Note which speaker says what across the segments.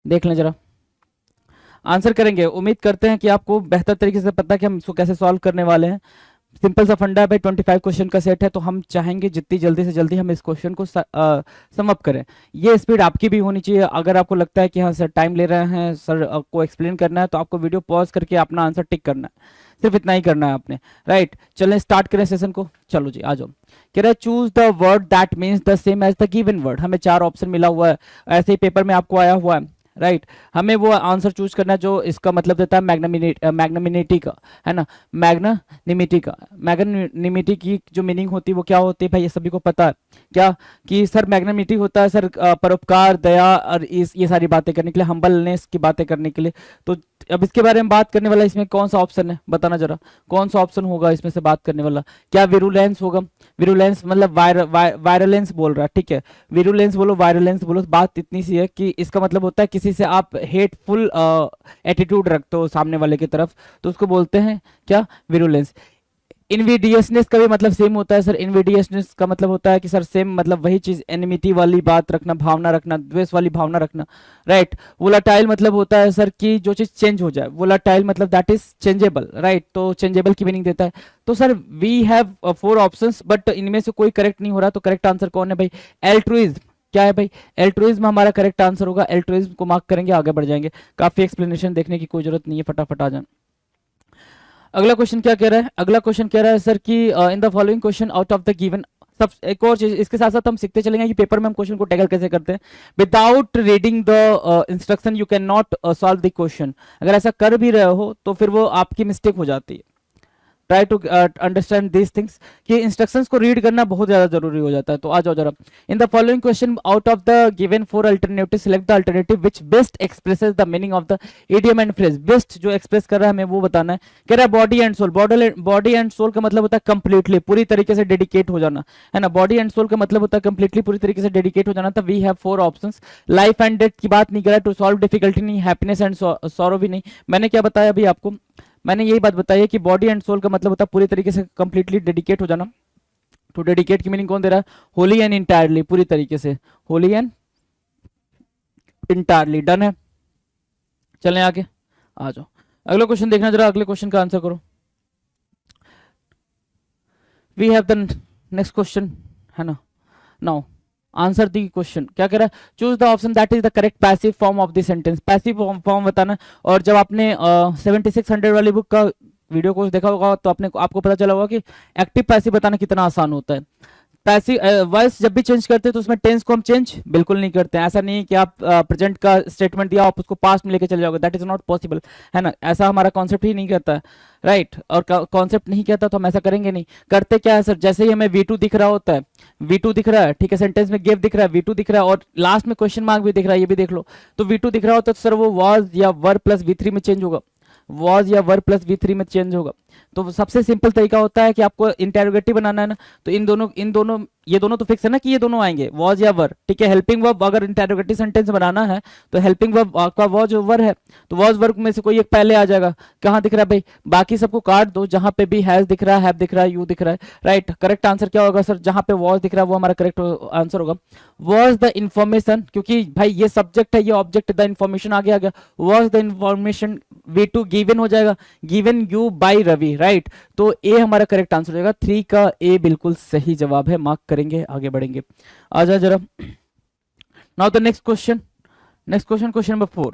Speaker 1: देख लें जरा, आंसर करेंगे। उम्मीद करते हैं कि आपको बेहतर तरीके से पता है कि हम इसको कैसे सॉल्व करने वाले हैं। सिंपल सा फंडा है भाई, 25 क्वेश्चन का सेट है, तो हम चाहेंगे जितनी जल्दी से जल्दी हम इस क्वेश्चन को सम अप करें। ये स्पीड आपकी भी होनी चाहिए। अगर आपको लगता है कि हाँ सर टाइम ले रहे हैं, सर आपको एक्सप्लेन करना है, तो आपको वीडियो पॉज करके अपना आंसर टिक करना है, सिर्फ इतना ही करना है आपने। राइट, चलें स्टार्ट करें सेशन को। चलो जी आ जाओ। कह रहा है choose the word that means the same as the given word. हमें 4 ऑप्शन मिला हुआ है, ऐसे ही पेपर में आपको आया हुआ है। राइट, हमें वो आंसर चूज करना है जो इसका मतलब देता है मैग्नामिनिटी का, है ना, मैग्नानिमिटी का। मैग्नानिमिटी की जो मीनिंग होती है वो क्या होती है भाई, ये सभी को पता है क्या, कि सर मैग्नानिमिटी होता है सर परोपकार, दया और ये सारी बातें करने के लिए, हम्बलनेस की बातें करने के लिए। तो अब इसके बारे में बात करने वाला इसमें कौन सा ऑप्शन है, बताना जरा, कौन सा ऑप्शन होगा इसमें से बात करने वाला। क्या विरुलेंस होगा? विरुलेंस मतलब वायरलेंस बोल रहा है, ठीक है, विरुलेंस बोलो वायरलेंस बोलो, बात इतनी सी है कि इसका मतलब होता है किसी से आप हेटफुल एटीट्यूड रखते हो सामने वाले की तरफ, तो उसको बोलते हैं क्या, विरुलेंस। इनविडियसनेस का भी मतलब सेम होता है सर। इनविडियसनेस का मतलब होता है कि सर सेम मतलब वही चीज, एनिमिटी वाली बात रखना, भावना रखना, द्वेष वाली भावना रखना। राइट, वोलाटाइल मतलब होता है सर कि जो चीज चेंज हो जाए, वोलाटाइल मतलब दैट इज चेंजेबल। राइट, तो चेंजेबल की मीनिंग देता है। तो sir we have 4 options, but इनमें से कोई करेक्ट नहीं हो रहा, तो करेक्ट आंसर कौन है भाई, एल्ट्रुइज्म। क्या है भाई, एल्ट्रुइज्म हमारा करेक्ट आंसर होगा। एल्ट्रुइज्म को मार्क करेंगे, आगे बढ़ जाएंगे। काफी एक्सप्लेनेशन देखने की कोई जरूरत नहीं है, फटाफट आ जाए। अगला क्वेश्चन क्या कह रहा है, अगला क्वेश्चन कह रहा है सर कि in the following question out of the given. सब एक और चीज इसके साथ साथ हम सीखते चलेंगे कि पेपर में हम क्वेश्चन को टैकल कैसे करते हैं। Without reading the instruction you can not solve the question. अगर ऐसा कर भी रहे हो तो फिर वो आपकी मिस्टेक हो जाती है। Try to understand these things, कि इंस्ट्रक्शंस को रीड करना बहुत ज्यादा जरूरी हो जाता है। तो आ जाओ जरा। In the following question out of the given 4 alternative select the alternative which best expresses the meaning of the idiom and phrase. Best जो एक्सप्रेस कर रहा है हमें वो बताना है। कह रहा है body and soul. Body and soul का मतलब होता है कंप्लीटली, पूरी तरीके से डेडिकेट हो जाना, है ना। बॉडी एंड सोल का मतलब होता है कंप्लीटली, पूरी तरीके से डेडिकेट हो जाना। तो we have 4 options. Life and death की बात नहीं कर रहा, टू सॉल्व डिफिकल्टी नहीं, हैप्पीनेस एंड सॉरो भी नहीं। मैंने क्या बताया अभी आपको, मैंने यही बात बताई है कि बॉडी एंड सोल का मतलब होता है पूरी तरीके से कंप्लीटली डेडिकेट हो जाना। तो डेडिकेट की मीनिंग कौन दे रहा है, होली एंड इंटायरली, पूरी तरीके से, होली एंड इंटायरली। डन है, चलें आगे, आ जाओ। अगला क्वेश्चन देखना जरा, अगले क्वेश्चन का आंसर करो। We have the next question, है ना। Now answer the question. क्या कह रहा है, choose the option that is the correct passive form of the sentence. Passive form बताना। और जब आपने 7600 वाली बुक का वीडियो कोर्स देखा होगा तो आपने आपको पता चला होगा कि एक्टिव पैसिव बताना कितना आसान होता है। पैसिव वॉइस जब भी चेंज करते हैं तो उसमें टेंस को हम चेंज बिल्कुल नहीं करते हैं। ऐसा नहीं है कि आप प्रेजेंट का स्टेटमेंट दिया आप उसको पास्ट में लेके चले जाओगे, दैट इज नॉट पॉसिबल, है ना। ऐसा हमारा कॉन्सेप्ट ही नहीं कहता है। राइट, और कॉन्सेप्ट नहीं कहता तो हम ऐसा करेंगे नहीं। करते क्या है सर, जैसे ही हमें V2 दिख रहा होता है, V2 दिख रहा है, ठीक है, सेंटेंस में गिव दिख रहा है, V2 दिख रहा है, और लास्ट में क्वेश्चन मार्क भी दिख रहा है, ये भी देख लो। तो V2 दिख रहा होता है तो सर वो वॉज या वर प्लस V3 में चेंज होगा, वॉज या वर प्लस V3 में चेंज होगा। तो सबसे सिंपल तरीका होता है कि आपको इंटेरोगेटिव बनाना है ना, तो इन दोनों ये दोनों तो फिक्स है ना कि ये दोनों आएंगे, वॉज या वर, ठीक है। हेल्पिंग वर्ब अगर इंटेरोगेटिव सेंटेंस बनाना है तो हेल्पिंग वर्ब आपका वॉज वर है, तो वॉज वर्ब में से कोई एक पहले आ जाएगा। कहाँ दिख रहा है भाई, बाकी सबको काट दो, जहां पे भी हैज दिख रहा है, हैव दिख रहा है, यू दिख रहा है। राइट, करेक्ट आंसर क्या होगा सर, जहां पे वॉज दिख रहा है वो हमारा करेक्ट आंसर होगा। वॉज द इंफॉर्मेशन, क्योंकि भाई ये सब्जेक्ट है, ये ऑब्जेक्ट, द इंफॉर्मेशन आगे आ गया, was the information V2 given हो जाएगा, given you by Ravi. Right, तो ए हमारा करेक्ट आंसर हो जाएगा। 3 का ए बिल्कुल सही जवाब है, मार्क करेंगे, आगे बढ़ेंगे। आ जाए जरा। Now the next question, next question, question number 4।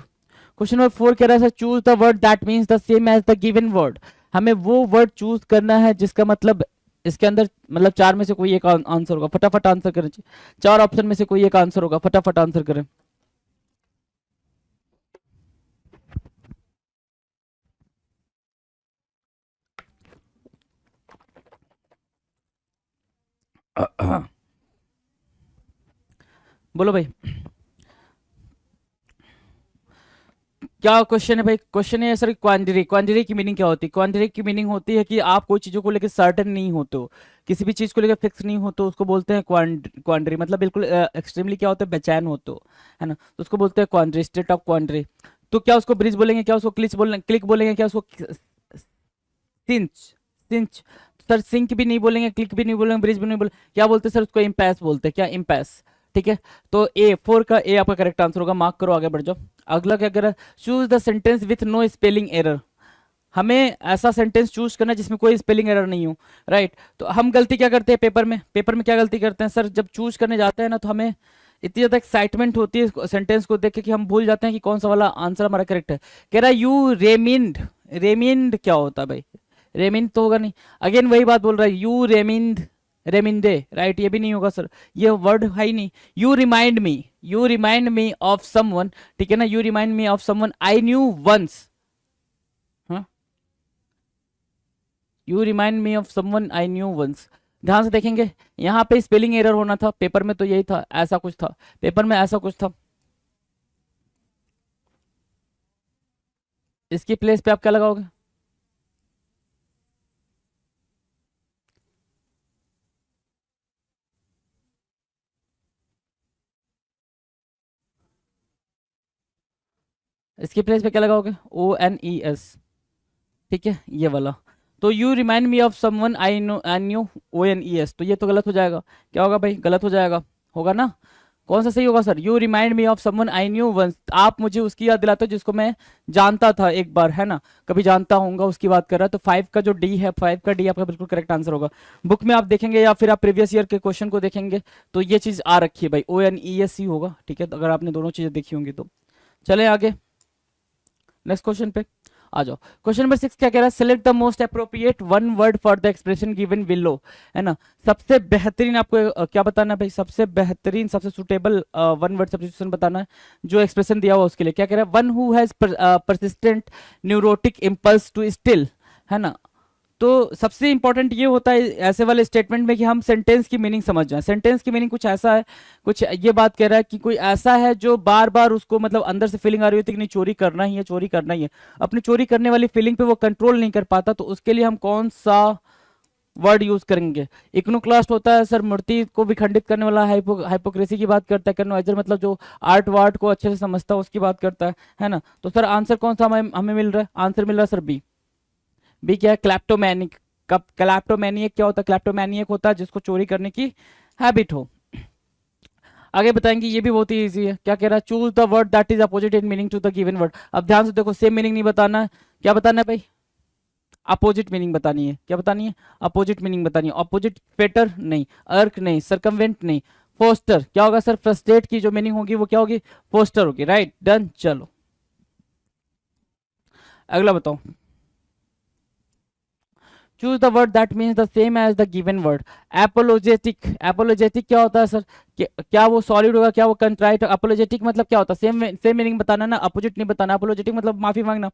Speaker 1: Question number 4 कह रहा है choose the word that means the same as the given word. हमें वो वर्ड चूज करना है जिसका मतलब इसके अंदर मतलब 4 में से कोई एक आंसर होगा। फटाफट आंसर करें, 4 ऑप्शन में से कोई एक आंसर होगा, फटाफट आंसर करें। बोलो भाई, क्या क्वेश्चन है भाई। क्वेश्चन है सर क्वांटिटी, क्वांटिटी की मीनिंग क्या होती है। क्वांटिटी की मीनिंग होती है कि आप कोई चीजों को लेकर सर्टेन नहीं होते हो, किसी भी चीज को लेकर फिक्स नहीं होते हो, उसको बोलते हैं क्वांटिटी। मतलब बिल्कुल एक्सट्रीमली क्या होता है, बेचैन होते हो, है ना, तो उसको बोलते हैं क्वांटिटी, स्टेट ऑफ क्वांटिटी। तो क्या उसको ब्रिज बोलेंगे, क्या उसको क्लिक बोलेंगे, क्या उसको सिंच, सिंच, सर सिंक भी नहीं बोलेंगे, क्लिक भी नहीं बोलेंगे, ब्रिज भी नहीं बोलेंगे, क्या बोलते हैं सर उसको, इम्पैस बोलते हैं। क्या इम्पैस, ठीक है, तो ए 4 का ए आपका करेक्ट आंसर होगा, मार्क करो, आगे बढ़ जाओ। अगला क्या कह रहा है, choose the sentence with no spelling error. हमें ऐसा सेंटेंस चूज करना है जिसमें कोई स्पेलिंग एरर नहीं हो, राइट। तो हम गलती क्या करते हैं पेपर में क्या गलती करते हैं सर, जब चूज करने जाते हैं ना तो हमें इतनी ज्यादा एक्साइटमेंट होती है सेंटेंस को देख के कि हम भूल जाते हैं कि कौन सा वाला आंसर हमारा करेक्ट है। कह रहा है यू रेमिंड, रेमिंड क्या होता है भाई, रेमिंड तो होगा नहीं, अगेन वही बात बोल रहा है, यू रेमिंड, रेमिंडे, राइट, ये भी नहीं होगा सर, ये वर्ड है ही नहीं। You remind me of someone, ठीक है ना, you remind me of someone I new ones, you remind me of someone I new ones. ध्यान से देखेंगे यहाँ पे स्पेलिंग एरर होना था, पेपर में तो यही था, ऐसा कुछ था, पेपर में ऐसा कुछ था। इसकी प्लेस पे आप क्या लगाओगे, इसकी प्लेस पे क्या लगाओगे, ONES, ठीक है, ये वाला। तो you remind me of someone I know I knew ONES, तो ये तो गलत हो जाएगा, क्या होगा भाई, गलत हो जाएगा, होगा ना। कौन सा सही होगा sir, you remind me of someone I new ones, आप मुझे उसकी याद दिलाते हो जिसको मैं जानता था एक बार, है ना, कभी जानता हूँगा, उसकी बात कर रहा है। तो 5 का जो डी है, 5 का डी आपका बिल्कुल करेक्ट आंसर होगा। बुक में आप देखेंगे या फिर आप प्रीवियस ईयर के क्वेश्चन को देखेंगे तो ये चीज़ आ रखी है भाई, ONES ही होगा, ठीक है, तो अगर आपने दोनों चीज़ें देखी होंगी तो। चले आगे नेक्स्ट क्वेश्चन पे आ जाओ। क्वेश्चन नंबर 6 क्या कह रहा है, select the most appropriate one word for the expression given below, है ना, सबसे बेहतरीन आपको क्या बताना है भाई, सबसे बेहतरीन सबसे सुटेबल वन वर्ड सब्स्टिट्यूशन बताना है जो एक्सप्रेशन दिया हुआ उसके लिए। क्या कह रहा है, one who has persistent neurotic impulse to steal, है ना। तो सबसे इंपॉर्टेंट ये होता है ऐसे वाले स्टेटमेंट में कि हम सेंटेंस की मीनिंग समझ जाएं। सेंटेंस की मीनिंग कुछ ऐसा है, कुछ ये बात कह रहा है कि कोई ऐसा है जो बार बार उसको मतलब अंदर से फीलिंग आ रही होती है कि नहीं चोरी करना ही है, चोरी करना ही है, अपनी चोरी करने वाली फीलिंग पे वो कंट्रोल नहीं कर पाता, तो उसके लिए हम कौन सा वर्ड यूज करेंगे। इक्नोक्लास्ट होता है सर मूर्ति को विखंडित करने वाला, हाइपोक्रेसी की बात करता है, कर्नोइजर मतलब जो आर्ट वार्ट को अच्छे से समझता है उसकी बात करता है ना। तो सर आंसर कौन सा हमें मिल रहा है, आंसर मिल रहा है सर बी। बी क्या है, क्लैप्टोमैनिक। कब क्लैप्टोमैनियक क्या होता है, क्लैप्टोमैनियक होता है जिसको चोरी करने की हैबिट हो। आगे बताएंगे, ये भी बहुत ही इजी है। क्या कह रहा है, choose the word that is opposite in meaning to the given word. अब ध्यान से देखो, सेम मीनिंग नहीं बताना है, क्या बताना है भाई, अपोजिट मीनिंग बतानी है। क्या बतानी है, अपोजिट मीनिंग बतानी है। अपोजिट पेटर नहीं, अर्क नहीं, सरकमवेंट नहीं, फोस्टर। क्या होगा सर, फ्रस्ट्रेट की जो मीनिंग होगी वो क्या होगी, फोस्टर होगी, राइट, डन। चलो अगला बताओ, choose the word that means the same as the given word. Apologetic, apologetic क्या होता है सर, क्या वो सॉलिड होगा, क्या वो कंट्राइट। अपोलोजेटिक मतलब क्या होता है, सेम सेम मीनिंग बताना ना, अपोजिट नहीं बताना। अपोलोजेटिक मतलब माफी मांगना।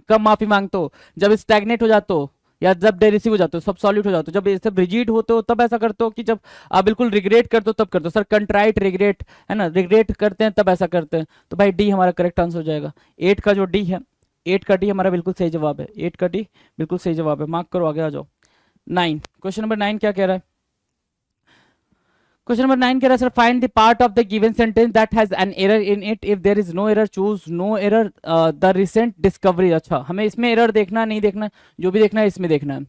Speaker 1: कब माफी मांगते हो, जब स्टैग्नेट हो जाते हो या जब डेरिसिव हो जाते हो, सब सॉलिड हो जाते हो। जब ये सब रिजिड होते हो तब ऐसा करते हो, कि जब आप बिल्कुल रिग्रेट करते हो तब करते हो। सर कंट्राइट रिग्रेट, है ना, रिग्रेट करते हैं तब ऐसा करते हैं। तो भाई डी हमारा करेक्ट आंसर हो जाएगा। 8 का जो डी है, 8 का डी हमारा बिल्कुल सही जवाब है, 8 का डी बिल्कुल सही जवाब है, मार्क करो, आगे आ जाओ। 9, क्वेश्चन नंबर 9 क्या कह रहा है, क्वेश्चन नंबर 9 कह रहा है sir, find the part of the given sentence that has an error in it, if there is no error choose no error the recent discovery. अच्छा, हमें इसमें एरर देखना नहीं देखना, जो भी देखना है इसमें देखना है।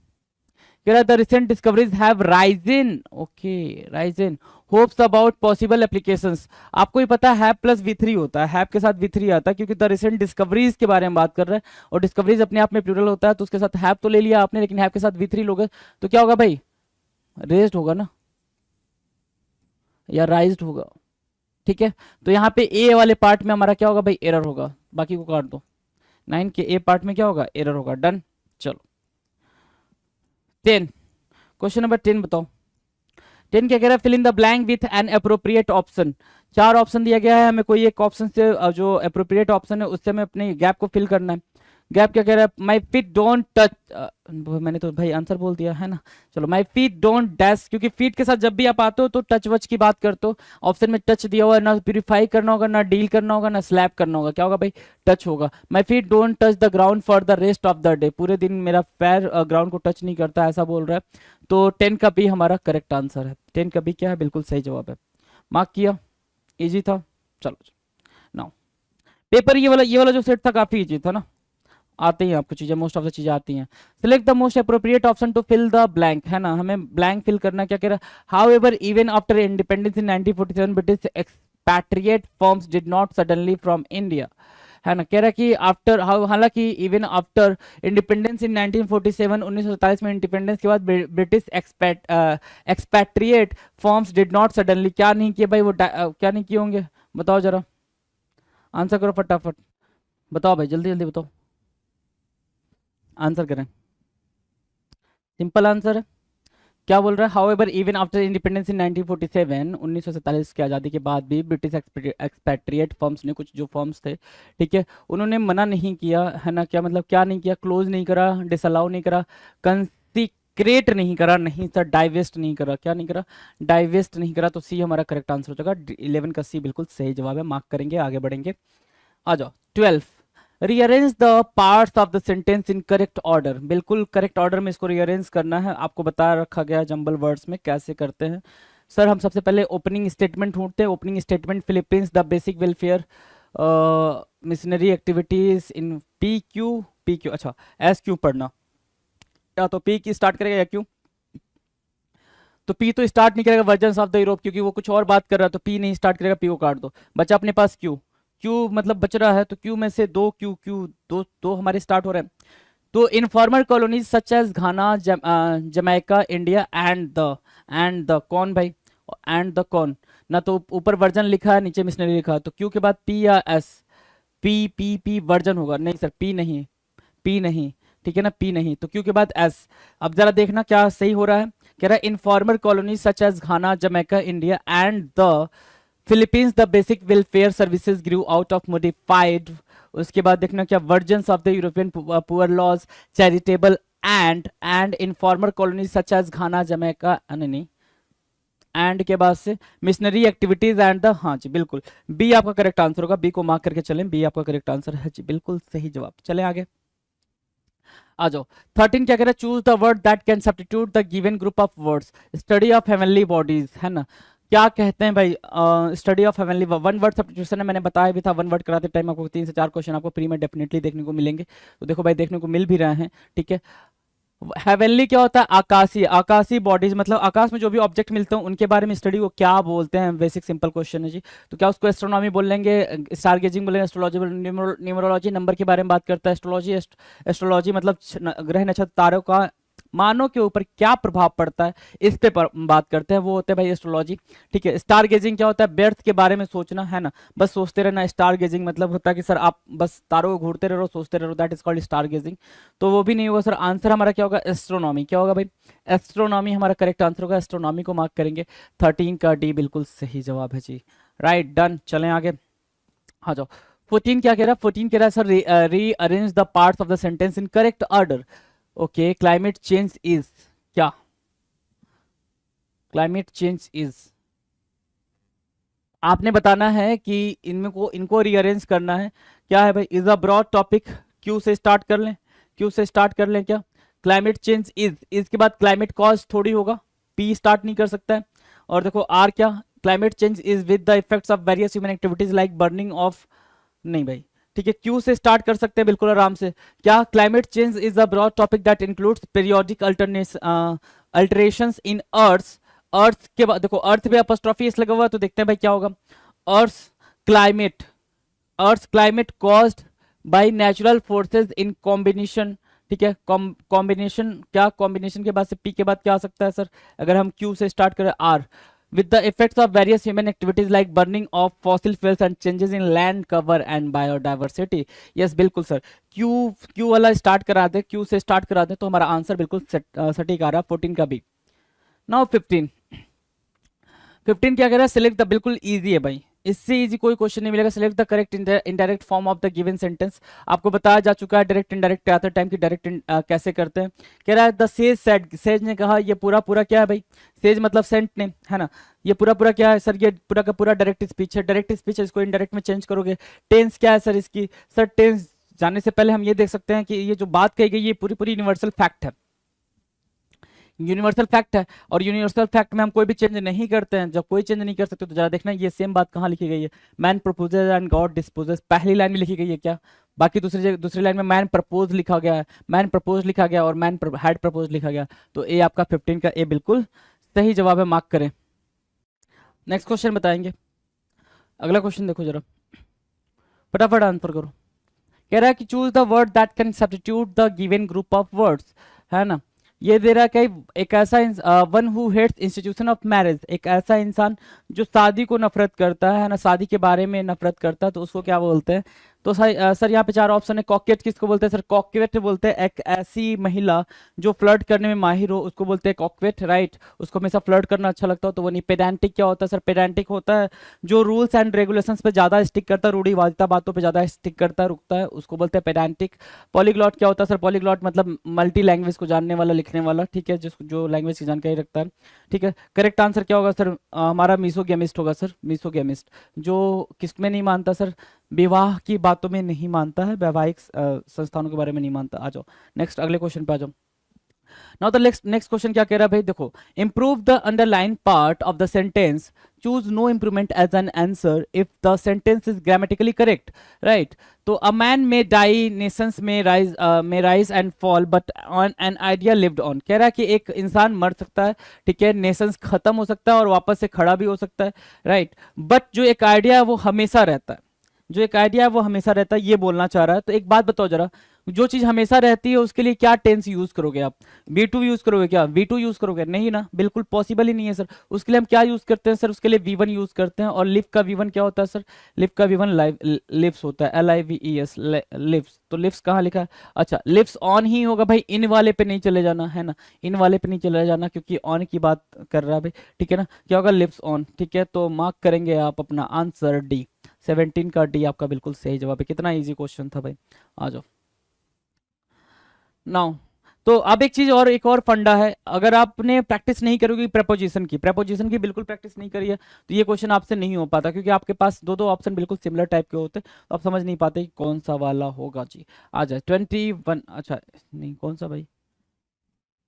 Speaker 1: कह रहा है the recent discoveries have Ryzen, okay, Ryzen hopes about possible applications. आपको ही पता है हैव प्लस V3 होता है, हैव के साथ V3 आता है, क्योंकि द रिसेंट डिस्कवरीज के बारे में बात कर रहे हैं और डिस्कवरीज अपने आप में प्लूरल होता है, तो उसके साथ हैव तो ले लिया आपने, लेकिन हैव के साथ V3 लोगे तो क्या होगा भाई, रेज्ड होगा ना, या राइज्ड होगा, ठीक है। तो यहाँ पे ए वाले पार्ट में हमारा क्या होगा भाई, एरर होगा, बाकी को काट दो। 9 के ए पार्ट में क्या होगा, एरर होगा, डन। चलो 10, क्वेश्चन नंबर 10 बताओ। 10 क्या कह रहा है, fill in the blank with an appropriate option. 4 option दिया गया है, हमें कोई एक ऑप्शन से जो अप्रोप्रिएट ऑप्शन है उससे हमें अपने गैप को फिल करना है। गैप क्या कह रहा है, माई फीट डोंट टच, मैंने तो भाई आंसर बोल दिया है ना। चलो माई फीट डोंट डैश, क्योंकि फीट के साथ जब भी आप आते हो तो टच वच की बात करते हो। ऑप्शन में टच दिया हुआ है, ना प्यूरिफाई करना होगा, ना डील करना होगा, ना स्लैप करना होगा, क्या होगा भाई, टच होगा। My feet don't touch the ground for the rest of the day, पूरे दिन मेरा पैर ग्राउंड को टच नहीं करता, ऐसा बोल रहा है। तो 10 का बी हमारा करेक्ट आंसर है, 10 का बी क्या है, बिल्कुल सही जवाब है, मार्क किया, इजी था। चलो नाउ पेपर ये वाला जो सेट था काफी इजी था ना। आते ही हैं आपको चीजें, मोस्ट ऑफ द चीजें आती हैं। Select the most appropriate option to fill the blank, है ना, हमें ब्लैंक फिल करना, क्या कह रहा है, how ever even after independence in 1947 British expatriate firms did not suddenly from India, है ना, कह रहा है कि आफ्टर, हालांकि इवन आफ्टर इंडिपेंडेंस इन 1947, 1947 में इंडिपेंडेंस के बाद British expatriate firms did not suddenly, क्या नहीं किए भाई वो, क्या नहीं किए होंगे, बताओ जरा, आंसर करो फटाफट, बताओ भाई जल्दी जल्दी बताओ, आंसर करें, सिंपल आंसर है, क्या बोल रहा है, how ever even after independence in 1947, 1947 की आज़ादी के बाद भी ब्रिटिश एक्सपैट्रिएट फर्म्स ने, कुछ जो फर्म्स थे, ठीक है, उन्होंने मना नहीं किया, है ना, क्या मतलब, क्या नहीं किया, क्लोज नहीं करा, डिसअलाउ नहीं करा, कंसीक्रेट नहीं करा, नहीं सर, डाइवेस्ट नहीं करा, क्या नहीं करा, डाइवेस्ट नहीं करा, तो सी हमारा करेक्ट आंसर हो जाएगा, 11 का सी बिल्कुल सही जवाब है, मार्क करेंगे, आगे बढ़ेंगे, आ जाओ 12, rearrange the parts of the sentence in correct order, बिल्कुल करेक्ट ऑर्डर में इसको रीअरेंज करना है, आपको बता रखा गया जंबल वर्ड्स में कैसे करते हैं। सर हम सबसे पहले ओपनिंग स्टेटमेंट ढूंढते हैं, opening statement, Philippines the basic welfare missionary activities in P Q, अच्छा एस क्यू पढ़ना, या तो पी की स्टार्ट करेगा या क्यू, तो पी तो स्टार्ट नहीं करेगा वर्जन्स ऑफ द यूरोप, क्योंकि वो कुछ और बात कर रहा है, तो पी नहीं स्टार्ट करेगा, पी को काट दो, बचा अपने पास क्यू, क्यू मतलब बच रहा है, तो क्यू में से दो क्यू क्यू दो दो हमारे स्टार्ट हो रहे हैं, तो informal colonies such as Ghana, Jamaica, India and the कौन भाई, एंड द कौन ना, तो ऊपर वर्जन लिखा है, नीचे मिशनरी लिखा है, तो क्यू के बाद पी या एस, पी वर्जन होगा, नहीं सर पी नहीं, पी नहीं, ठीक है ना, पी नहीं, तो क्यू के बाद एस। अब जरा देखना क्या सही हो रहा है, कह रहा है informal colonies such as Ghana, Jamaica, India and the Philippines the basic welfare services grew out of modified, उसके बाद देखना क्या, versions of the European poor laws, charitable and informal colonies such as Ghana, Jamaica, नहीं and के बाद से missionary activities and the, हाँ जी बिल्कुल बी आपका करेक्ट आंसर होगा, बी को मार्क करके चलें, बी आपका करेक्ट आंसर है जी, बिल्कुल सही जवाब। चलें आगे, आ जाओ 13 क्या कह रहा है, choose the word that can substitute the given group of words, study of heavenly bodies, है ना, क्या कहते हैं भाई, study of heavenly, one word substitution है, मैंने बताया भी था, वन वर्ड कराते टाइम आपको 3 से 4 क्वेश्चन आपको प्री में डेफिनेटली देखने को मिलेंगे, तो देखो भाई देखने को मिल भी रहे हैं, ठीक है। हेवनली क्या होता है, आकाशीय, आकाशीय बॉडीज मतलब आकाश में जो भी ऑब्जेक्ट मिलते हैं उनके बारे में स्टडी को क्या बोलते हैं, बेसिक सिंपल क्वेश्चन है जी, तो क्या उसको एस्ट्रोनॉमी बोल लेंगे, स्टार गेजिंग बोलेंगे, एस्ट्रोलॉजी, न्यूमरोलॉजी नंबर के बारे में बात करता है, एस्ट्रोलॉजी, एस्ट्रोलॉजी मतलब ग्रह नक्षत्र तारों का मानव के ऊपर क्या प्रभाव पड़ता है, इस पे बात करते हैं, वो होते हैं भाई एस्ट्रोलॉजी, ठीक है। स्टार गेजिंग क्या होता है, बर्थ के बारे में सोचना, है ना, बस सोचते रहना, स्टार गेजिंग मतलब होता है कि सर आप बस तारों को घूरते रहो, सोचते रहो, that is called star gazing, तो वो भी नहीं होगा सर, आंसर हमारा क्या होगा, एस्ट्रोनॉमी, क्या होगा भाई, एस्ट्रोनॉमी हमारा करेक्ट आंसर होगा, एस्ट्रोनॉमी को मार्क करेंगे, 13 का डी बिल्कुल सही जवाब है जी, राइट डन। चलें आगे, आ जाओ 14 क्या कह रहा है, 14 कह रहा है sir rearrange the parts of the sentence in correct order, okay, climate change is क्या, क्लाइमेट चेंज इज, आपने बताना है कि इनमें को इनको रीअरेंज करना है, क्या है भाई, इज अ ब्रॉड टॉपिक, क्यू से स्टार्ट कर लें, क्यू से स्टार्ट कर लें, क्या क्लाइमेट चेंज इज के बाद क्लाइमेट कॉज थोड़ी होगा, पी स्टार्ट नहीं कर सकता है, और देखो आर क्या, climate change is with the effects of various human activities like burning of, नहीं भाई, ठीक है, क्यू से स्टार्ट कर सकते हैं बिल्कुल आराम से, क्या climate change is a broad topic that includes periodic alterations in earth के बाद देखो अर्थ पे अपस्ट्रॉफी एस लगा हुआ है, तो देखते हैं भाई क्या होगा, अर्थ climate, earth climate caused by natural forces in combination, ठीक है, कॉम्बिनेशन, क्या कॉम्बिनेशन के बाद से पी के बाद क्या आ सकता है सर, अगर हम क्यू से स्टार्ट करें, are with the effects of various human activities like burning of fossil fuels and changes in land cover and biodiversity, yes बिल्कुल सर, क्यू वाला स्टार्ट करा दे, क्यू से स्टार्ट करा दे, तो हमारा आंसर बिल्कुल सटीक आ रहा है, 14 का भी। नाउ 15 क्या कह रहा है, सिलेक्ट द, बिल्कुल इजी है भाई, इससे इजी कोई क्वेश्चन नहीं मिलेगा, select the correct indirect form of the given sentence, आपको बताया जा चुका है डायरेक्ट इनडायरेक्ट आते टाइम की डायरेक्ट कैसे करते हैं, कह रहा है द सेज सेड, सेज ने कहा, ये पूरा पूरा क्या है भाई, सेज मतलब सेंट ने, है ना, ये पूरा पूरा क्या है सर, ये पूरा का पूरा डायरेक्ट स्पीच है, डायरेक्ट स्पीच है, इसको इनडायरेक्ट में चेंज करोगे, टेंस क्या है सर इसकी, सर टेंस जाने से पहले हम ये देख सकते हैं कि ये जो बात कही गई ये पूरी पूरी यूनिवर्सल फैक्ट है, यूनिवर्सल फैक्ट है, और यूनिवर्सल फैक्ट में हम कोई भी चेंज नहीं करते हैं, जब कोई चेंज नहीं कर सकते तो जरा देखना ये सेम बात कहाँ लिखी गई है, man proposes and God disposes, पहली लाइन में लिखी गई है क्या, बाकी दूसरी लाइन में मैन प्रपोज लिखा गया है, मैन प्रपोज लिखा गया और मैन हैड प्रपोज लिखा गया, तो ए आपका 15 का ए बिल्कुल सही जवाब है, मार्क करें। नेक्स्ट क्वेश्चन बताएंगे। अगला क्वेश्चन देखो जरा, फटाफट आंसर करो। कह रहा है कि choose the word that can substitute the given group of words, है ना। ये दे रहा है कि एक ऐसा one who hates institution of marriage, एक ऐसा इंसान जो शादी को नफरत करता है ना, शादी के बारे में नफरत करता है, तो उसको क्या बोलते हैं। तो सर यहाँ पे 4 ऑप्शन है। कॉकेट किसको बोलते हैं सर? कॉकेट बोलते हैं एक ऐसी महिला जो फ्लर्ट करने में माहिर हो, उसको बोलते हैं कॉकेट, राइट। उसको हमेशा फ्लर्ट करना अच्छा लगता हो तो वो नहीं। पेडेंटिक क्या होता है सर? पेडेंटिक होता है जो रूल्स एंड रेगुलेशंस पे ज्यादा स्टिक करता है, रूढ़िवादिता बातों पे ज्यादा स्टिक करता है, रुकता है, उसको बोलते हैं पेडेंटिक। पॉलीग्लॉट क्या होता है सर? पॉलीग्लॉट मतलब मल्टी लैंग्वेज को जानने वाला, लिखने वाला, ठीक है, जो लैंग्वेज की जानकारी रखता है, ठीक है। करेक्ट आंसर क्या होगा सर? हमारा मीसोगेमिस्ट होगा सर, मीसोगेमिस्ट, जो किसमें नहीं मानता सर? विवाह की बातों में नहीं मानता है, वैवाहिक संस्थानों के बारे में नहीं मानता। आ जाओ नेक्स्ट, अगले क्वेश्चन पे आ जाओ। नाउ द नेक्स्ट क्वेश्चन क्या कह रहा है भाई, देखो, improve the underline part of the sentence, choose no improvement as an answer if the sentence is grammatically correct, right. तो a man may die, nations may rise and fall, but an idea lived लिव्ड ऑन। कह रहा है कि एक इंसान मर सकता है, ठीक है, नेशंस खत्म हो सकता है और वापस से खड़ा भी हो सकता है, राइट, बट जो एक आइडिया है वो हमेशा रहता है, जो एक आइडिया है वो हमेशा रहता है, ये बोलना चाह रहा है। तो एक बात बताओ जरा, जो चीज हमेशा रहती है उसके लिए क्या टेंस यूज करोगे आप? V2 यूज करोगे क्या? V2 यूज करोगे? नहीं ना, बिल्कुल पॉसिबल ही नहीं है सर। उसके लिए हम क्या यूज करते हैं सर? उसके लिए V1 यूज करते हैं। और लिव का V1 क्या होता है सर? लिव का V1 लिव्स होता है, LIVES, लिव्स। तो लिव्स कहाँ लिखा है? अच्छा, लिव्स ऑन ही होगा भाई, इन वाले पे नहीं चले जाना, है ना, इन वाले पे नहीं चले जाना क्योंकि ऑन की बात कर रहा है भाई, ठीक है ना। क्या होगा? लिव्स ऑन, ठीक है। तो मार्क करेंगे आप अपना आंसर डी, 17 का डी आपका बिल्कुल सही जवाब है। कितना इजी क्वेश्चन था भाई, आ जाओ नाउ। तो अब एक चीज और, एक और फंडा है, अगर आपने प्रैक्टिस नहीं करोगे प्रपोजिशन की बिल्कुल प्रैक्टिस नहीं करी है तो ये क्वेश्चन आपसे नहीं हो पाता, क्योंकि आपके पास दो ऑप्शन बिल्कुल सिमिलर टाइप के होते हैं, तो आप समझ नहीं पाते कि कौन सा वाला होगा जी। आ जाए 21, अच्छा नहीं, कौन सा भाई,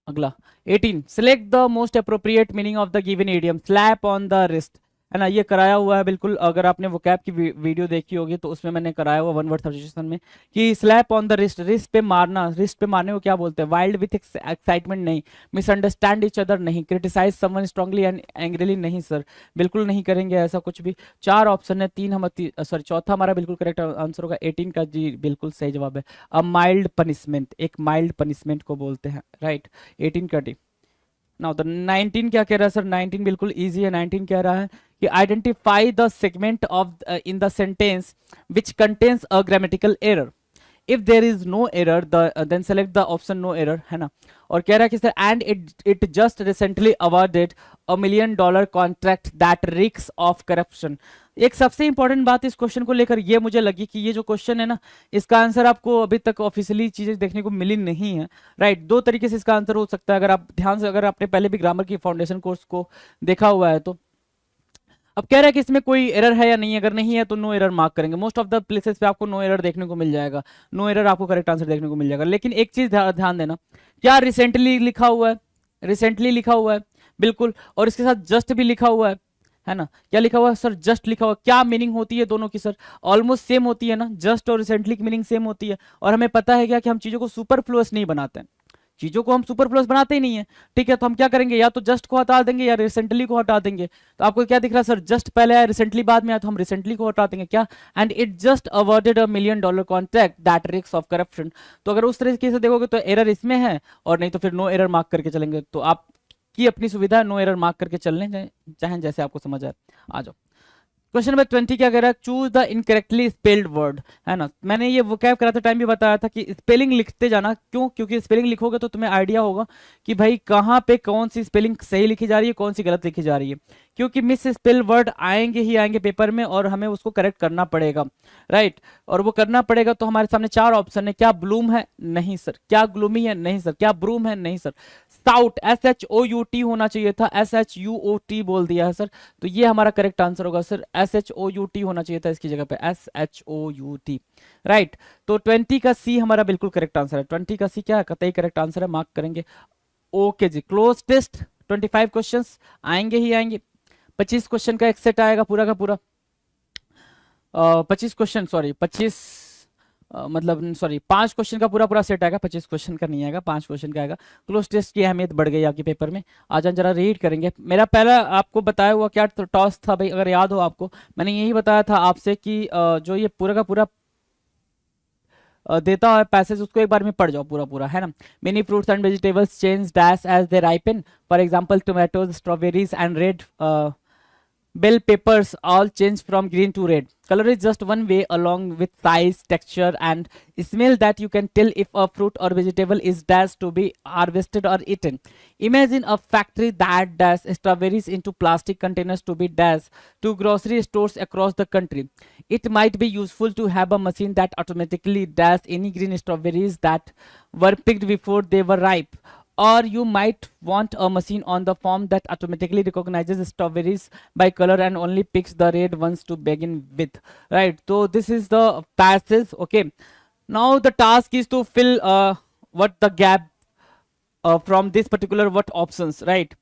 Speaker 1: अगला 18, select the most appropriate meaning of the given idiom, slab on the wrist, है ना। ये कराया हुआ है बिल्कुल, अगर आपने वो कैप की वीडियो देखी होगी तो उसमें मैंने कराया हुआ वन वर्ड सब्स्टिट्यूशन में कि slap on the wrist, wrist पे मारना, रिस्ट पे मारने को क्या बोलते हैं? वाइल्ड विथ एक्साइटमेंट नहीं, मिसअंडरस्टैंड ईच अदर नहीं, criticise someone strongly and angrily नहीं सर, बिल्कुल नहीं करेंगे ऐसा कुछ भी। 4 ऑप्शन है, 3 हम सॉरी चौथा हमारा बिल्कुल करेक्ट आंसर होगा 18 का जी, बिल्कुल सही जवाब है। अ माइल्ड पनिशमेंट, एक माइल्ड पनिशमेंट को बोलते हैं, राइट, 18 का डी। नाउ द 19 क्या कह रहा है सर? 19 बिल्कुल इजी है। 19 कह रहा है कि identify the segment of in the sentence which contains a grammatical error, if there is no error then select the option no error, है ना। और कह रहा है कि sir and it just recently awarded $1 million contract that risk of corruption. एक सबसे important बात इस क्वेश्चन को लेकर ये मुझे लगी कि ये जो क्वेश्चन है ना, इसका आंसर आपको अभी तक ऑफिशियली चीजें देखने को मिली नहीं है, राइट। 2 तरीके से इसका आंसर हो सकता है, अगर आप ध्यान से, अगर आपने पहले भी ग्रामर की फाउंडेशन कोर्स को देखा हुआ है तो। अब कह रहा है कि इसमें कोई एरर है या नहीं, अगर नहीं है तो नो एरर मार्क करेंगे। मोस्ट ऑफ द प्लेसेस पे आपको नो एरर देखने को मिल जाएगा, नो एरर आपको करेक्ट आंसर देखने को मिल जाएगा। लेकिन एक चीज ध्यान देना, क्या रिसेंटली लिखा हुआ है? रिसेंटली लिखा हुआ है बिल्कुल, और इसके साथ जस्ट भी लिखा हुआ है ना। क्या लिखा हुआ है सर? जस्ट लिखा हुआ। क्या मीनिंग होती है दोनों की सर? ऑलमोस्ट सेम होती है ना, जस्ट और रिसेंटली की मीनिंग सेम होती है। और हमें पता है क्या कि हम चीजों को सुपरफ्लुअस नहीं बनाते हैं, चीजों को हम सुपरफ्लुअस बनाते ही नहीं है, ठीक है। तो हम क्या करेंगे, या तो जस्ट को हटा देंगे या रिसेंटली को हटा देंगे। तो आपको क्या दिख रहा है सर? जस्ट पहले आया, रिसेंटली बाद में आया, तो हम रिसेंटली को हटा देंगे क्या। And it just awarded $1 million contract that risk of corruption. तो अगर उस तरीके से देखोगे तो एरर इसमें है, और नहीं तो फिर नो एरर मार्क करके चलेंगे। तो आप की अपनी सुविधा, नो एरर मार्क करके चलने चाहे जैसे आपको समझ आए। आ जाओ क्वेश्चन नंबर 20 क्या कह रहा है? Choose the incorrectly spelled word, है ना। मैंने ये वोकैब कराते टाइम भी बताया था कि स्पेलिंग लिखते जाना, क्यों? क्योंकि स्पेलिंग लिखोगे तो तुम्हें आइडिया होगा कि भाई कहाँ पे कौन सी स्पेलिंग सही लिखी जा रही है, कौन सी गलत लिखी जा रही है, क्योंकि मिस स्पेल वर्ड आएंगे ही आएंगे पेपर में और हमें उसको करेक्ट करना पड़ेगा, राइट। और वो करना पड़ेगा तो हमारे सामने 4 ऑप्शन है। क्या ब्लूम है? नहीं सर। क्या ग्लूमी है? नहीं सर। क्या ब्रूम है? नहीं सर। साउट, SHOUT होना चाहिए था, SHUOT बोल दिया है सर, तो ये हमारा करेक्ट आंसर होगा सर। SHOUT होना चाहिए था इसकी जगह पे, SHOUT, राइट। तो 20 का सी हमारा बिल्कुल करेक्ट आंसर है। 20 का सी क्या है? कतई करेक्ट आंसर है, मार्क करेंगे। ओके जी, क्लोज टेस्ट 25 क्वेश्चंस आएंगे ही आएंगे। 25 क्वेश्चन का एक सेट आएगा पूरा का पूरा, 25 क्वेश्चन, सॉरी 25 मतलब सॉरी 5 क्वेश्चन का पूरा पूरा सेट आएगा, 25 क्वेश्चन का नहीं आएगा, 5 क्वेश्चन का आएगा। क्लोज टेस्ट की अहमियत बढ़ गई आपके पेपर में। आज हम जरा रीड करेंगे। मेरा पहला आपको बताया हुआ क्या टॉस था भाई, अगर याद हो आपको, मैंने यही बताया था आपसे कि जो ये पूरा का पूरा देता है पैसेज, उसको एक बार में पढ़ जाओ पूरा पूरा, है ना। Many fruits and vegetables change dash as they ripen, for example tomatoes, strawberries and red bell peppers all change from green to red. Color is just one way along with size, texture and smell that you can tell if a fruit or vegetable is dashed to be harvested or eaten. Imagine a factory that dashes strawberries into plastic containers to be dashed to grocery stores across the country. It might be useful to have a machine that automatically dashes any green strawberries that were picked before they were ripe. Or you might want a machine on the farm that automatically recognizes strawberries by color and only picks the red ones to begin with, right? So this is the passage. Okay, now the task is to fill what the gap from this particular what options, right?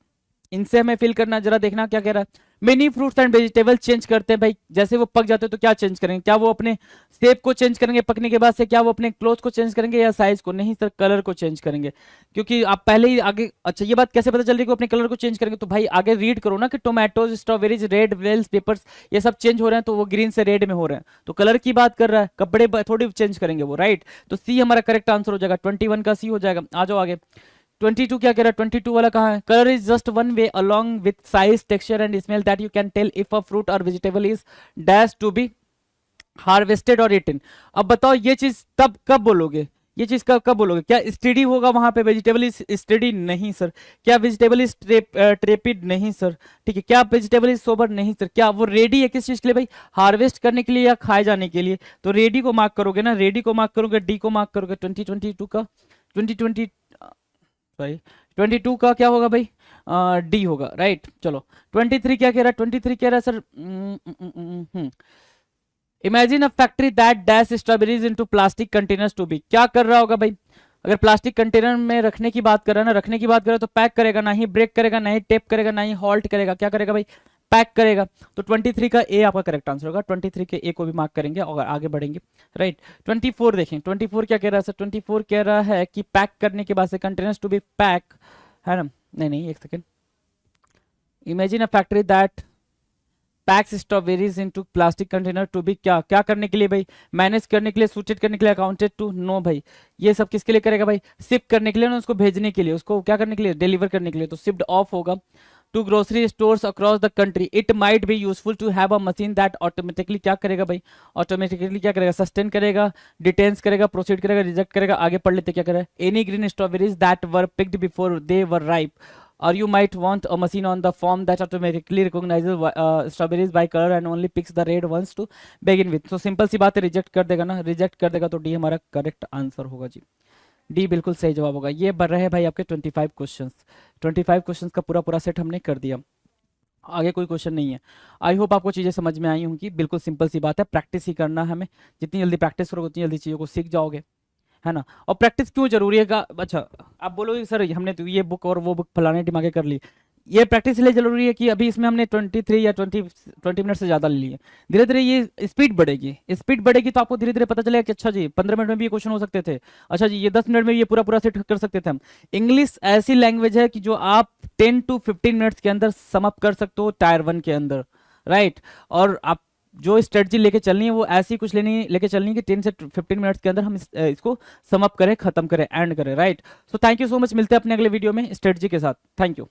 Speaker 1: इनसे हमें fill करना, जरा देखना क्या कह रहा है। Many fruits and vegetable change करते हैं भाई, जैसे वो पक जाते हैं तो क्या चेंज करेंगे, क्या वो अपने शेप को चेंज करेंगे पकने के बाद से, क्या वो अपने क्लोथ को चेंज करेंगे या साइज को, नहीं सर कलर को चेंज करेंगे, क्योंकि आप पहले ही आगे। अच्छा ये बात कैसे पता चल रही है कि अपने कलर को चेंज करेंगे, तो भाई आगे रीड करो ना कि tomatoes, strawberries, red bells peppers ये सब चेंज हो रहे हैं, तो वो ग्रीन से रेड में हो रहे हैं, तो कलर की बात कर रहा है, कपड़े थोड़ी चेंज करेंगे वो, राइट। तो सी हमारा करेक्ट आंसर हो जाएगा, 21 का सी हो जाएगा। आ जाओ आगे। 22 क्या कह रहा है, 22 वाला कहाँ है। Colour is just one way along with size, texture and smell that you can tell if a fruit or vegetable is dash to be harvested or eaten. अब बताओ ये चीज तब कब बोलोगे, ये चीज कब बोलोगे, क्या स्टेडी होगा वहां पे, वेजिटेबल इज स्टेडी, नहीं सर। क्या वेजिटेबल इज ट्रेपिड, नहीं सर। ठीक है, क्या वेजिटेबल इज सोबर, नहीं सर। क्या वो रेडी है किस चीज के लिए भाई, हार्वेस्ट करने के लिए या खाए जाने के लिए, तो रेडी को मार्क करोगे ना, रेडी को मार्क करोगे, डी को मार्क करोगे। 2022 का 22 का क्या होगा भाई, डी होगा, राइट। चलो 23 क्या कह रहा है, 23 कह रहा है sir imagine a factory that dash strawberries into plastic containers to be. क्या कर रहा होगा भाई, अगर प्लास्टिक कंटेनर में रखने की बात कर रहा है ना, रखने की बात कर रहा है तो पैक करेगा, ना ही ब्रेक करेगा, ना ही टेप करेगा, ना ही हॉल्ट करेगा, क्या करेगा भाई, पैक करेगा। तो 23 का ए आपका करेक्ट आंसर होगा, 23 के ए को भी मार्क करेंगे और आगे बढ़ेंगे, राइट। 24 देखें, 24 क्या कह रहा है सर, 24 कह रहा है कि पैक करने के बाद से कंटेनर्स टू बी पैक, है ना, नहीं एक second. Imagine a factory that packs strawberries into plastic container to be, क्या क्या करने के लिए भाई, मैनेज करने के लिए, सूटेड करने के लिए, अकाउंटेड टू, नो भाई, ये सब किसके लिए करेगा भाई, शिप करने के लिए ना, उसको भेजने के लिए, उसको क्या करने के लिए, डिलीवर करने के लिए, तो शिप्ड ऑफ होगा। To grocery stores across the country, it might be useful to have a machine that automatically क्या करेगा भाई, ऑटोमेटिकली क्या करेगा, सस्टेन करेगा, डिटेंस करेगा, प्रोसीड करेगा, रिजेक्ट करेगा। आगे पढ़ लेते क्या करेगा, any green strawberries that were picked before they were ripe, or you might want a machine on the farm that automatically recognizes strawberries by color and only picks the red ones to begin with। तो simple सी बात है, reject कर देगा ना, reject कर देगा तो D हमारा करेक्ट आंसर होगा जी, डी बिल्कुल सही जवाब होगा। ये बढ़ रहे भाई आपके 25 क्वेश्चंस, 25 क्वेश्चंस का पूरा पूरा सेट हमने कर दिया, आगे कोई क्वेश्चन नहीं है। आई होप आपको चीज़ें समझ में आई होंगी, बिल्कुल सिंपल सी बात है, प्रैक्टिस ही करना है हमें, जितनी जल्दी प्रैक्टिस करोगे उतनी जल्दी चीज़ों को सीख जाओगे, है ना। और प्रैक्टिस क्यों जरूरी है का, अच्छा आप बोलोगे सर हमने तो ये बुक और वो बुक फलाने दिमागे कर ली, ये प्रैक्टिस इसलिए जरूरी है कि अभी इसमें हमने 23 या 20 मिनट से ज़्यादा ले लिए, धीरे धीरे ये स्पीड बढ़ेगी, स्पीड बढ़ेगी तो आपको धीरे धीरे पता चलेगा कि अच्छा जी 15 मिनट में भी ये क्वेश्चन हो सकते थे, अच्छा जी ये 10 मिनट में ये पूरा पूरा सेट कर सकते थे हम। इंग्लिश ऐसी लैंग्वेज है कि जो आप 10 to 15 मिनट्स के अंदर सम अप कर सकते हो टायर 1 के अंदर, राइट। और आप जो स्ट्रेटजी लेके चलनी है वो ऐसी कुछ लेके चलनी है कि 10 से 15 मिनट्स के अंदर हम इसको सम अप करें, खत्म करें, एंड करें, right. So thank you so much, मिलते हैं अपने अगले वीडियो में स्ट्रेटजी के साथ, थैंक यू।